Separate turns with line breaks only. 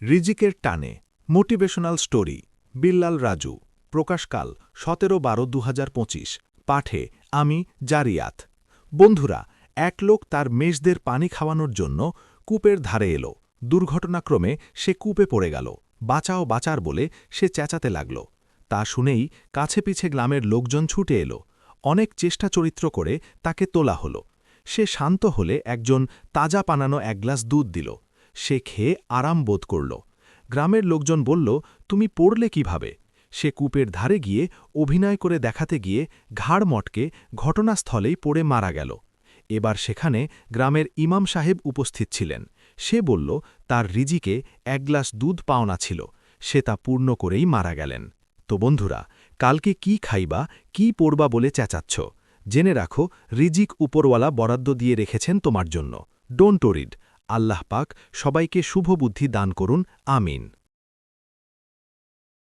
রিজিকের টানে motivational story Billal Raju প্রকাশকাল 17-12-2025 পাঠে আমি জারিয়াত। বন্ধুরা, এক লোক তার মেষদের পানি খাওয়ানোর জন্য কূপের ধারে এলো। দুর্ঘটনাক্রমে সে কূপে পড়ে গেল। বাঁচাও বাঁচার বলে সে চেঁচাতে লাগল। তা শুনেই কাছে পিছে গ্রামের লোকজন ছুটে এলো। অনেক চেষ্টা চরিত্র করে তাকে তোলা হলো। সে শান্ত হলে একজন তাজা বানানো এক গ্লাস দুধ দিল। সে খেয়ে আরাম বোধ করল। গ্রামের লোকজন বলল, তুমি পড়লে কিভাবে? সে কূপের ধারে গিয়ে অভিনয় করে দেখাতে গিয়ে ঘাড় মটকে ঘটনাস্থলেই পড়ে মারা গেল। এবার সেখানে গ্রামের ইমাম সাহেব উপস্থিত ছিলেন। সে বলল, তার রিজিকে এক গ্লাস দুধ পাওনা ছিল, সে তা পূর্ণ করেই মারা গেলেন। তো বন্ধুরা, কালকে কি খাইবা, কি পড়বা বলে চেঁচাচ্ছ? জেনে রাখো, রিজিক উপরওয়ালা বরাদ্দ দিয়ে রেখেছেন তোমার জন্য। Don't worried. আল্লাহ পাক সবাইকে শুভ বুদ্ধি দান করুন, আমিন।